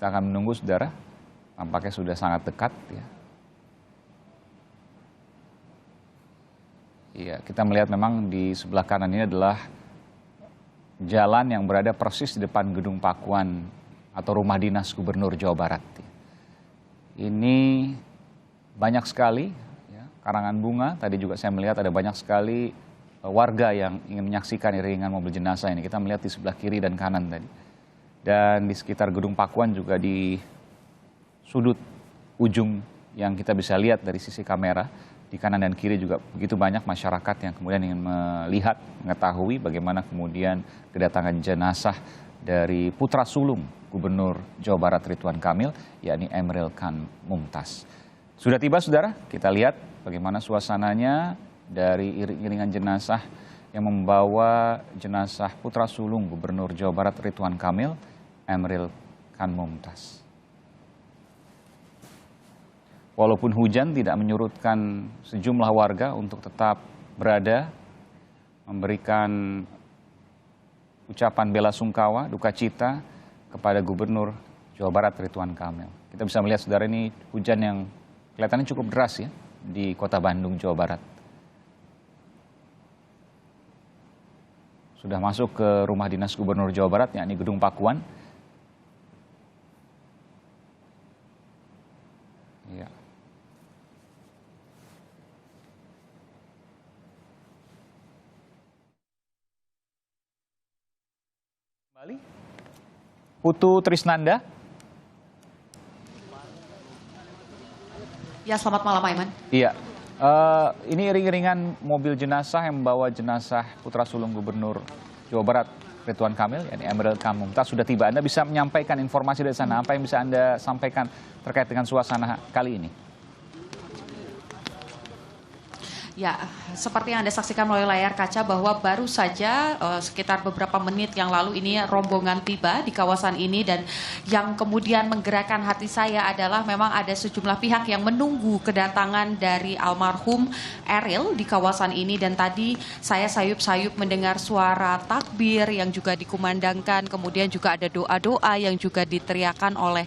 Kita akan menunggu, saudara. Tampaknya sudah sangat dekat. Ya. Iya, kita melihat memang di sebelah kanan ini adalah jalan yang berada persis di depan Gedung Pakuan atau Rumah Dinas Gubernur Jawa Barat. Ini banyak sekali ya, karangan bunga. Tadi juga saya melihat ada banyak sekali warga yang ingin menyaksikan iringan mobil jenazah ini. Kita melihat di sebelah kiri dan kanan tadi. Dan di sekitar Gedung Pakuan juga di sudut ujung yang kita bisa lihat dari sisi kamera, di kanan dan kiri juga begitu banyak masyarakat yang kemudian ingin melihat, mengetahui bagaimana kemudian kedatangan jenazah dari putra sulung Gubernur Jawa Barat Ridwan Kamil, yakni Emeril Khan Mumtaz. Sudah tiba, saudara, kita lihat bagaimana suasananya dari iring-iringan jenazah yang membawa jenazah putra sulung Gubernur Jawa Barat Ridwan Kamil, Emeril Khan Mumtaz. Walaupun hujan tidak menyurutkan sejumlah warga untuk tetap berada, memberikan ucapan bela sungkawa, duka cita kepada Gubernur Jawa Barat Ridwan Kamil. Kita bisa melihat, saudara, ini hujan yang kelihatannya cukup deras ya di kota Bandung, Jawa Barat. Sudah masuk ke Rumah Dinas Gubernur Jawa Barat, yakni Gedung Pakuan. Ya. Kembali, Putu Trisnanda. Ya, selamat malam, Aiman. Iya, ini iring-iringan mobil jenazah yang membawa jenazah putra sulung Gubernur Jawa Barat Ridwan Kamil, yakni Emeril Khan Mumtaz, sudah tiba. Anda bisa menyampaikan informasi dari sana. Apa yang bisa Anda sampaikan terkait dengan suasana kali ini? Ya, seperti yang Anda saksikan melalui layar kaca bahwa baru saja sekitar beberapa menit yang lalu ini rombongan tiba di kawasan ini, dan yang kemudian menggerakkan hati saya adalah memang ada sejumlah pihak yang menunggu kedatangan dari almarhum Emeril di kawasan ini, dan tadi saya sayup-sayup mendengar suara takbir yang juga dikumandangkan, kemudian juga ada doa-doa yang juga diteriakan oleh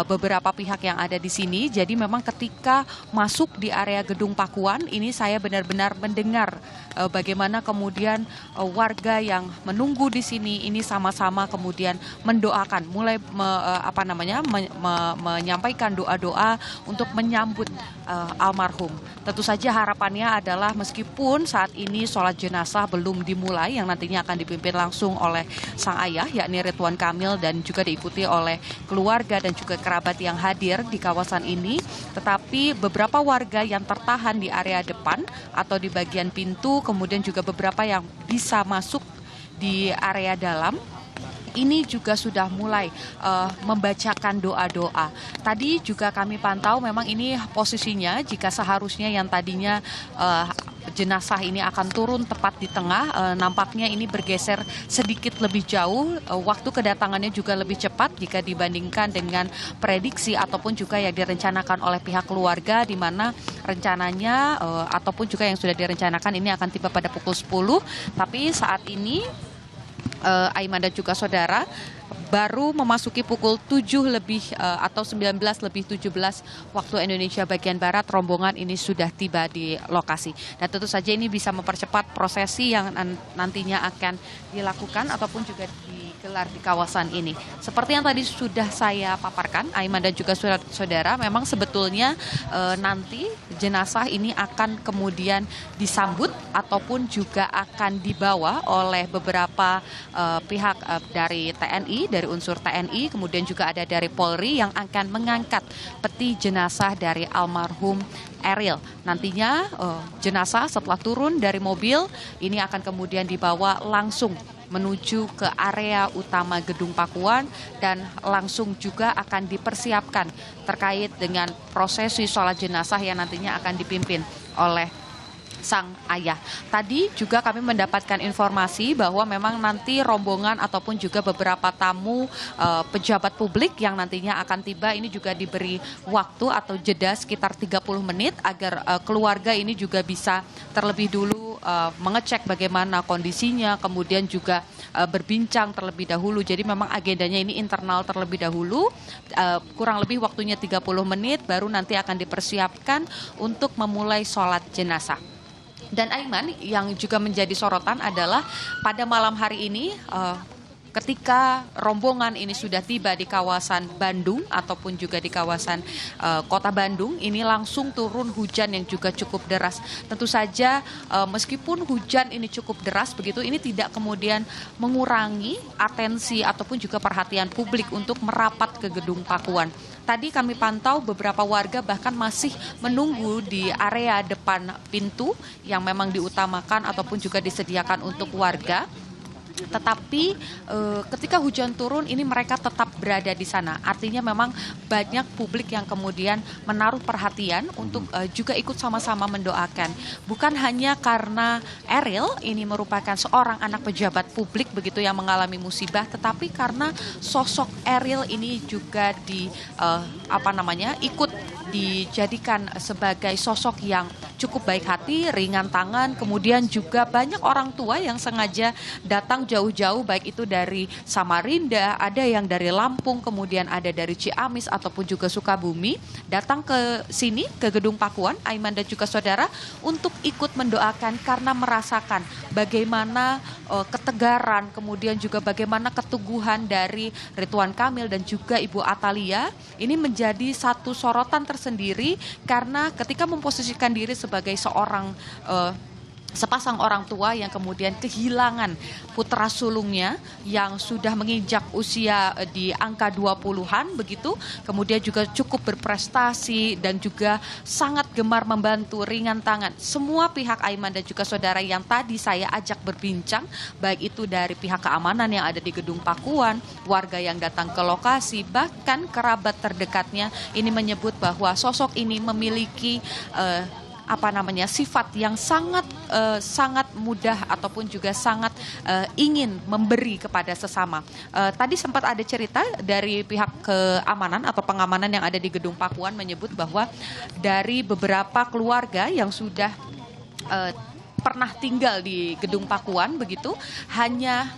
beberapa pihak yang ada di sini. Jadi memang ketika masuk di area Gedung Pakuan ini saya benar-benar mendengar bagaimana kemudian warga yang menunggu di sini ini sama-sama kemudian mendoakan, mulai menyampaikan doa-doa untuk menyambut almarhum. Tentu saja harapannya adalah meskipun saat ini sholat jenazah belum dimulai, yang nantinya akan dipimpin langsung oleh sang ayah yakni Ridwan Kamil dan juga diikuti oleh keluarga dan juga kerabat yang hadir di kawasan ini, tetapi beberapa warga yang tertahan di area depan atau di bagian pintu, kemudian juga beberapa yang bisa masuk di area dalam, ini juga sudah mulai membacakan doa-doa. Tadi juga kami pantau memang ini posisinya jika seharusnya yang tadinya jenazah ini akan turun tepat di tengah, nampaknya ini bergeser sedikit lebih jauh. Waktu kedatangannya juga lebih cepat jika dibandingkan dengan prediksi ataupun juga yang direncanakan oleh pihak keluarga, di mana rencananya ataupun juga yang sudah direncanakan ini akan tiba pada pukul 10. Tapi saat ini Aiman dan juga saudara, baru memasuki pukul 7 lebih atau 19 lebih 17 waktu Indonesia bagian Barat, rombongan ini sudah tiba di lokasi. Dan tentu saja ini bisa mempercepat prosesi yang nantinya akan dilakukan ataupun juga digelar di kawasan ini. Seperti yang tadi sudah saya paparkan, Aiman dan juga saudara, memang sebetulnya nanti jenazah ini akan kemudian disambut ataupun juga akan dibawa oleh beberapa pihak dari TNI, dari unsur TNI, kemudian juga ada dari Polri yang akan mengangkat peti jenazah dari almarhum Emeril. Nantinya jenazah setelah turun dari mobil ini akan kemudian dibawa langsung menuju ke area utama Gedung Pakuan dan langsung juga akan dipersiapkan terkait dengan prosesi sholat jenazah yang nantinya akan dipimpin oleh sang ayah. Tadi juga kami mendapatkan informasi bahwa memang nanti rombongan ataupun juga beberapa tamu pejabat publik yang nantinya akan tiba ini juga diberi waktu atau jeda sekitar 30 menit agar keluarga ini juga bisa terlebih dulu mengecek bagaimana kondisinya, kemudian juga berbincang terlebih dahulu. Jadi memang agendanya ini internal terlebih dahulu, kurang lebih waktunya 30 menit, baru nanti akan dipersiapkan untuk memulai sholat jenazah. Dan Aiman, yang juga menjadi sorotan adalah pada malam hari ini, ketika rombongan ini sudah tiba di kawasan Bandung ataupun juga di kawasan kota Bandung, ini langsung turun hujan yang juga cukup deras. Tentu saja meskipun hujan ini cukup deras begitu, ini tidak kemudian mengurangi atensi ataupun juga perhatian publik untuk merapat ke Gedung Pakuan. Tadi kami pantau beberapa warga bahkan masih menunggu di area depan pintu yang memang diutamakan ataupun juga disediakan untuk warga. Tetapi ketika hujan turun ini mereka tetap berada di sana. Artinya memang banyak publik yang kemudian menaruh perhatian untuk juga ikut sama-sama mendoakan. Bukan hanya karena Eril ini merupakan seorang anak pejabat publik begitu yang mengalami musibah, tetapi karena sosok Eril ini juga ikut dijadikan sebagai sosok yang cukup baik hati, ringan tangan, kemudian juga banyak orang tua yang sengaja datang jauh-jauh, baik itu dari Samarinda, ada yang dari Lampung, kemudian ada dari Ciamis ataupun juga Sukabumi, datang ke sini, ke Gedung Pakuan, Aiman dan juga saudara, untuk ikut mendoakan karena merasakan bagaimana ketegaran, kemudian juga bagaimana keteguhan dari Ridwan Kamil dan juga Ibu Atalia. Ini menjadi satu sorotan tersendiri karena ketika memposisikan diri sebagai sepasang orang tua yang kemudian kehilangan putra sulungnya yang sudah menginjak usia di angka 20-an begitu, kemudian juga cukup berprestasi dan juga sangat gemar membantu, ringan tangan. Semua pihak Aiman dan juga saudara yang tadi saya ajak berbincang, baik itu dari pihak keamanan yang ada di Gedung Pakuan, warga yang datang ke lokasi, bahkan kerabat terdekatnya, ini menyebut bahwa sosok ini memiliki sifat yang sangat mudah ataupun juga sangat ingin memberi kepada sesama. Tadi sempat ada cerita dari pihak keamanan atau pengamanan yang ada di Gedung Pakuan menyebut bahwa dari beberapa keluarga yang sudah pernah tinggal di Gedung Pakuan begitu, hanya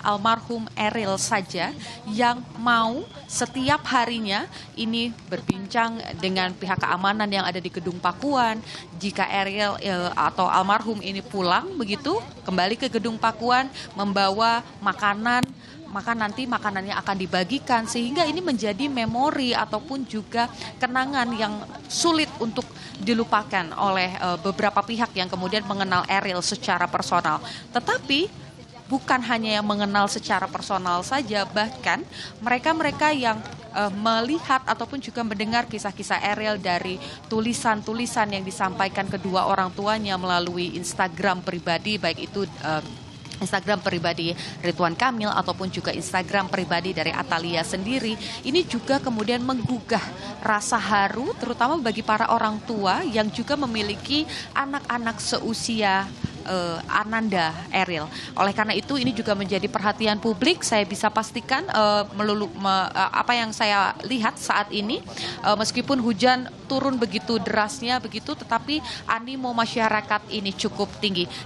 almarhum Eril saja yang mau setiap harinya ini berbincang dengan pihak keamanan yang ada di Gedung Pakuan. Jika Eril atau almarhum ini pulang begitu, kembali ke Gedung Pakuan membawa makanan, maka nanti makanannya akan dibagikan, sehingga ini menjadi memori ataupun juga kenangan yang sulit untuk dilupakan oleh beberapa pihak yang kemudian mengenal Eril secara personal. Tetapi bukan hanya yang mengenal secara personal saja, bahkan mereka-mereka yang melihat ataupun juga mendengar kisah-kisah Eril dari tulisan-tulisan yang disampaikan kedua orang tuanya melalui Instagram pribadi, baik itu Instagram pribadi Ridwan Kamil ataupun juga Instagram pribadi dari Atalia sendiri, ini juga kemudian menggugah rasa haru terutama bagi para orang tua yang juga memiliki anak-anak seusia Ananda Eril. Oleh karena itu ini juga menjadi perhatian publik. Saya bisa pastikan apa yang saya lihat saat ini, meskipun hujan turun begitu derasnya begitu, tetapi animo masyarakat ini cukup tinggi.